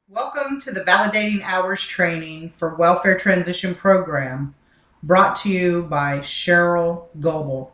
Welcome to the Validating Hours training for Welfare Transition Program, brought to you by Cheryl Goebel.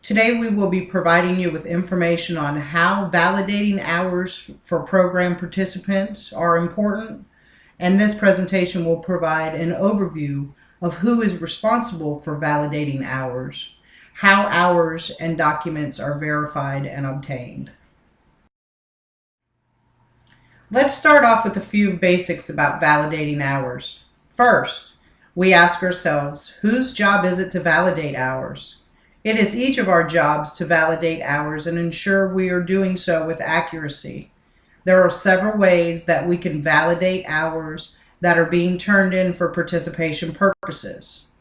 Today we will be providing you with information on how validating hours for program participants are important, and this presentation will provide an overview of who is responsible for validating hours, how hours and documents are verified and obtained. Let's start off with a few basics about validating hours. First, we ask ourselves, whose job is it to validate hours? It is each of our jobs to validate hours and ensure we are doing so with accuracy. There are several ways that we can validate hours that are being turned in for participation purposes.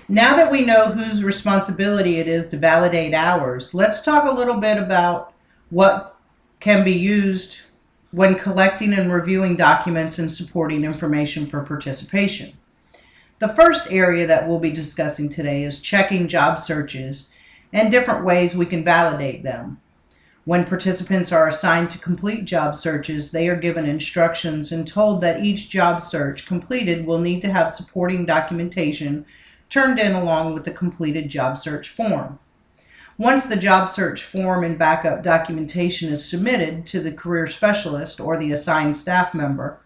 Now that we know whose responsibility it is to validate hours, let's talk a little bit about what can be used when collecting and reviewing documents and supporting information for participation. The first area that we'll be discussing today is checking job searches and different ways we can validate them. When participants are assigned to complete job searches, they are given instructions and told that each job search completed will need to have supporting documentation turned in along with the completed job search form. Once the job search form and backup documentation is submitted to the career specialist or the assigned staff member,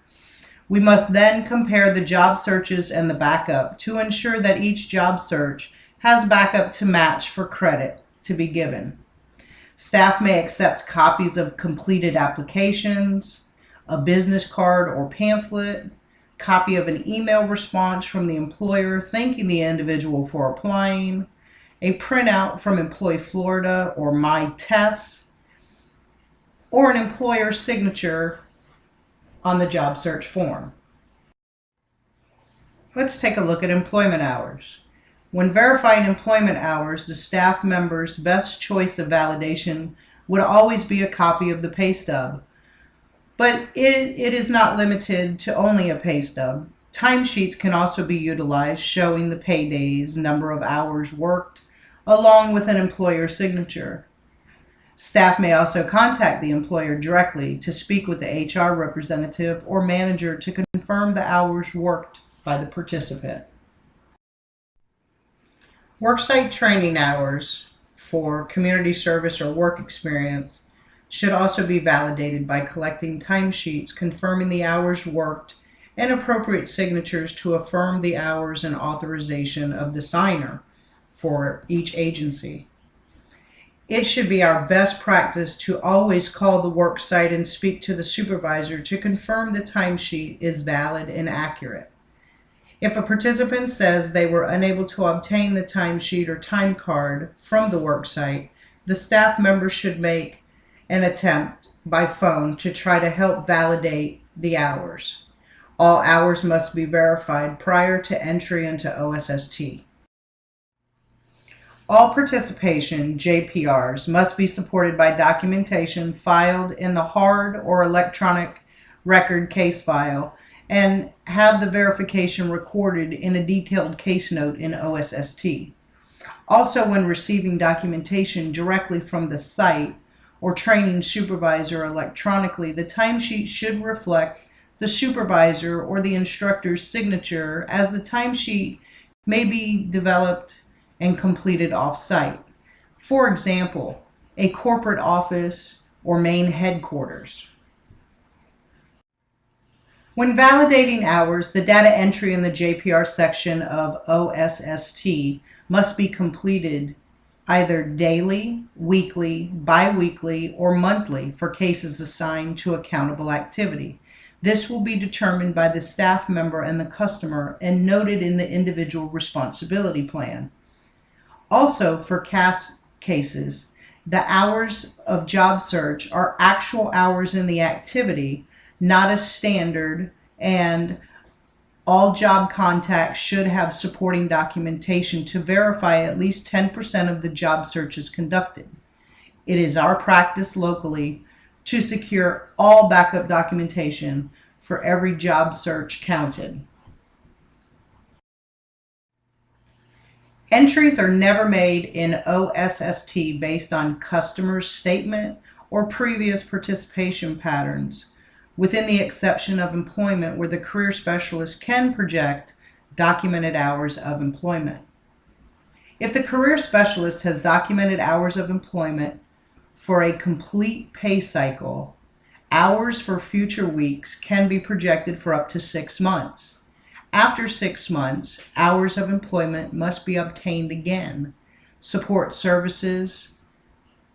we must then compare the job searches and the backup to ensure that each job search has backup to match for credit to be given. Staff may accept copies of completed applications, a business card or pamphlet, copy of an email response from the employer thanking the individual for applying, a printout from Employee Florida or My Tests, or an employer's signature on the job search form. Let's take a look at employment hours. When verifying employment hours, the staff member's best choice of validation would always be a copy of the pay stub, but it is not limited to only a pay stub. Timesheets can also be utilized, showing the pay days, number of hours worked, along with an employer signature. Staff may also contact the employer directly to speak with the HR representative or manager to confirm the hours worked by the participant. Worksite training hours for community service or work experience should also be validated by collecting timesheets confirming the hours worked and appropriate signatures to affirm the hours and authorization of the signer for each agency. It should be our best practice to always call the work site and speak to the supervisor to confirm the timesheet is valid and accurate. If a participant says they were unable to obtain the timesheet or time card from the work site, the staff member should make an attempt by phone to try to help validate the hours. All hours must be verified prior to entry into OSST. All participation JPRs must be supported by documentation filed in the hard or electronic record case file and have the verification recorded in a detailed case note in OSST. Also, when receiving documentation directly from the site or training supervisor electronically, the timesheet should reflect the supervisor or the instructor's signature, as the timesheet may be developed and completed off-site. For example, a corporate office or main headquarters. When validating hours, the data entry in the JPR section of OSST must be completed either daily, weekly, bi-weekly, or monthly for cases assigned to accountable activity. This will be determined by the staff member and the customer and noted in the individual responsibility plan. Also, for CAS cases, the hours of job search are actual hours in the activity, not a standard, and all job contacts should have supporting documentation to verify at least 10% of the job searches conducted. It is our practice locally to secure all backup documentation for every job search counted. Entries are never made in OSST based on customer's statement or previous participation patterns, within the exception of employment where the career specialist can project documented hours of employment. If the career specialist has documented hours of employment for a complete pay cycle, hours for future weeks can be projected for up to 6 months. After 6 months, hours of employment must be obtained again. Support services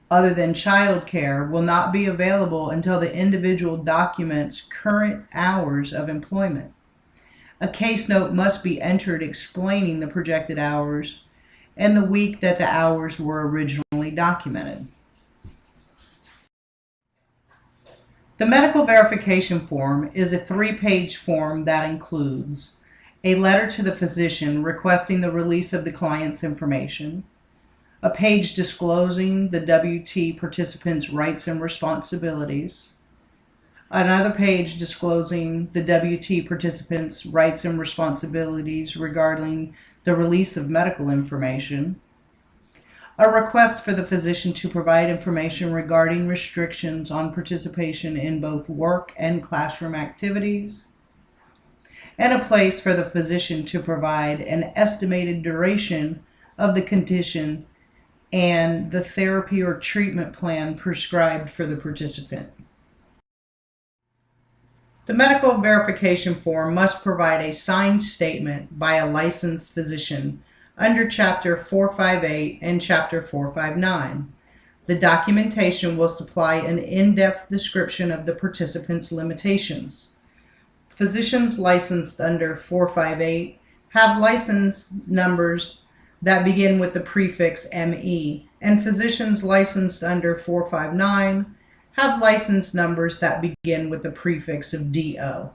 other than child care will not be available until the individual documents current hours of employment. A case note must be entered explaining the projected hours and the week that the hours were originally documented. The medical verification form is a 3-page form that includes a letter to the physician requesting the release of the client's information, a page disclosing the WT participant's rights and responsibilities, another page disclosing the WT participant's rights and responsibilities regarding the release of medical information, a request for the physician to provide information regarding restrictions on participation in both work and classroom activities, and a place for the physician to provide an estimated duration of the condition and the therapy or treatment plan prescribed for the participant. The medical verification form must provide a signed statement by a licensed physician under Chapter 458 and Chapter 459. The documentation will supply an in-depth description of the participant's limitations. Physicians licensed under 458 have license numbers that begin with the prefix ME, and physicians licensed under 459 have license numbers that begin with the prefix of DO.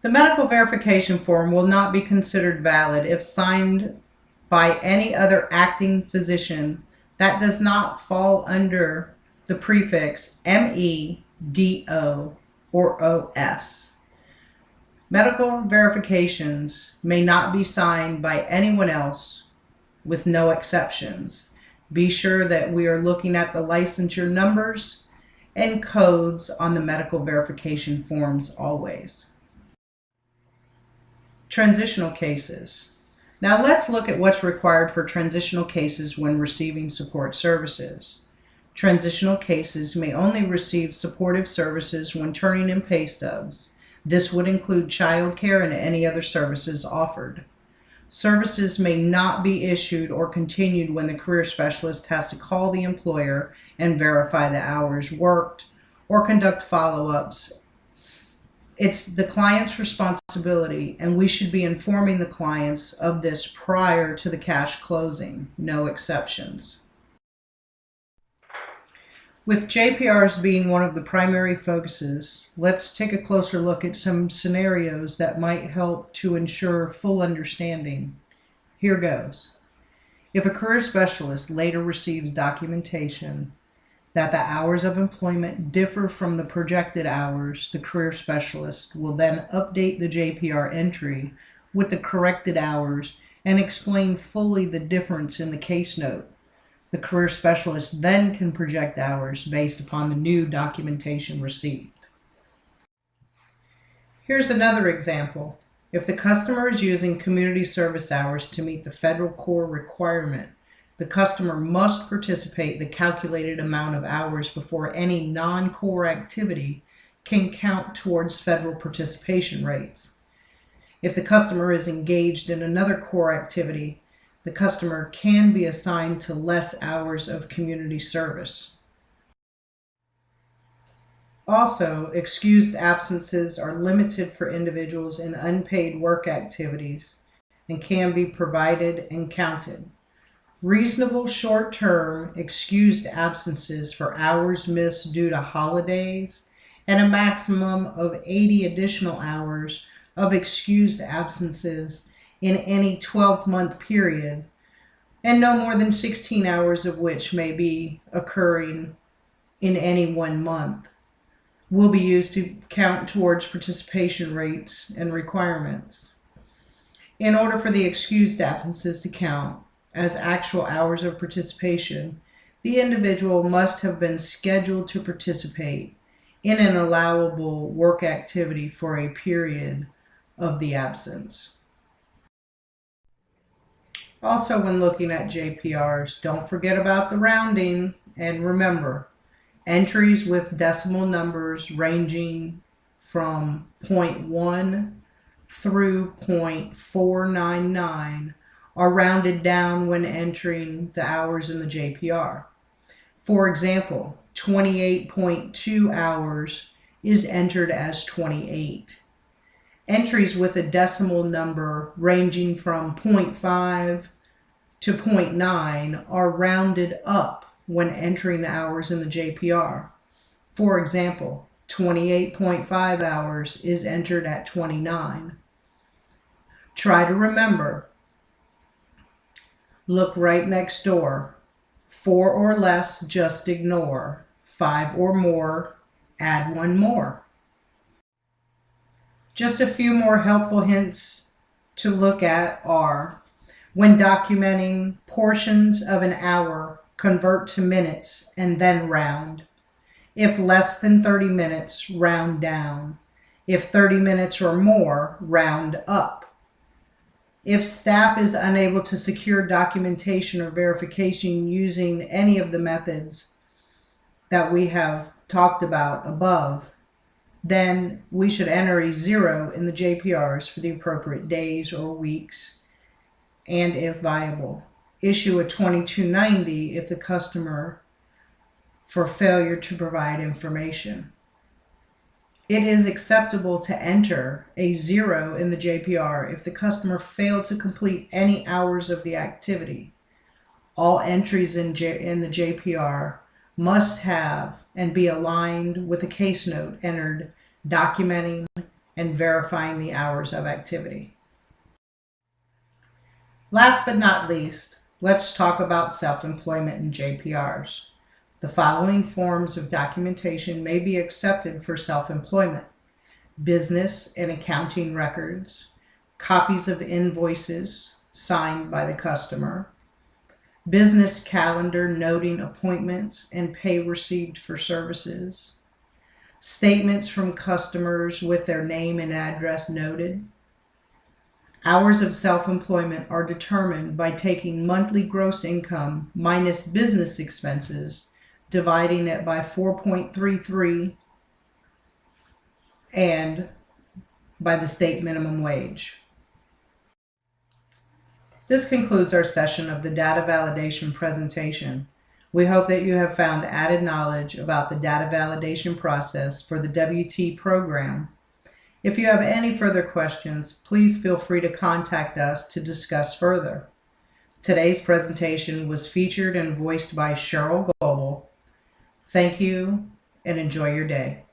The medical verification form will not be considered valid if signed by any other acting physician that does not fall under the prefix ME, DO, or OS. Medical verifications may not be signed by anyone else, with no exceptions. Be sure that we are looking at the licensure numbers and codes on the medical verification forms always. Transitional cases. Now let's look at what's required for transitional cases when receiving support services. Transitional cases may only receive supportive services when turning in pay stubs. This would include child care and any other services offered. Services may not be issued or continued when the career specialist has to call the employer and verify the hours worked or conduct follow-ups. It's the client's responsibility, and we should be informing the clients of this prior to the cash closing, no exceptions. With JPRs being one of the primary focuses, let's take a closer look at some scenarios that might help to ensure full understanding. Here goes. If a career specialist later receives documentation that the hours of employment differ from the projected hours, the career specialist will then update the JPR entry with the corrected hours and explain fully the difference in the case note. The career specialist then can project hours based upon the new documentation received. Here's another example. If the customer is using community service hours to meet the federal core requirement, the customer must participate the calculated amount of hours before any non-core activity can count towards federal participation rates. If the customer is engaged in another core activity, the customer can be assigned to less hours of community service. Also, excused absences are limited for individuals in unpaid work activities and can be provided and counted. Reasonable short-term excused absences for hours missed due to holidays and a maximum of 80 additional hours of excused absences in any 12-month period, and no more than 16 hours of which may be occurring in any 1 month, will be used to count towards participation rates and requirements. In order for the excused absences to count as actual hours of participation, the individual must have been scheduled to participate in an allowable work activity for a period of the absence. Also, when looking at JPRs, don't forget about the rounding, and remember, entries with decimal numbers ranging from 0.1 through 0.499 are rounded down when entering the hours in the JPR. For example, 28.2 hours is entered as 28. Entries with a decimal number ranging from 0.5 to 0.9 are rounded up when entering the hours in the JPR. For example, 28.5 hours is entered at 29. Try to remember, look right next door. 4 or less, just ignore. 5 or more, add 1 more. Just a few more helpful hints to look at are, when documenting portions of an hour, convert to minutes and then round. If less than 30 minutes, round down. If 30 minutes or more, round up. If staff is unable to secure documentation or verification using any of the methods that we have talked about above, then we should enter a 0 in the JPRs for the appropriate days or weeks, and if viable, issue a 2290 if the customer for failure to provide information. It is acceptable to enter a 0 in the JPR if the customer failed to complete any hours of the activity. All entries in the JPR must have and be aligned with a case note entered documenting and verifying the hours of activity. Last but not least, let's talk about self-employment in JPRs. The following forms of documentation may be accepted for self-employment: business and accounting records, copies of invoices signed by the customer, business calendar noting appointments and pay received for services, statements from customers with their name and address noted. Hours of self-employment are determined by taking monthly gross income minus business expenses, dividing it by 4.33, and by the state minimum wage. This concludes our session of the data validation presentation. We hope that you have found added knowledge about the data validation process for the WT program. If you have any further questions, please feel free to contact us to discuss further. Today's presentation was featured and voiced by Cheryl Goebel. Thank you and enjoy your day.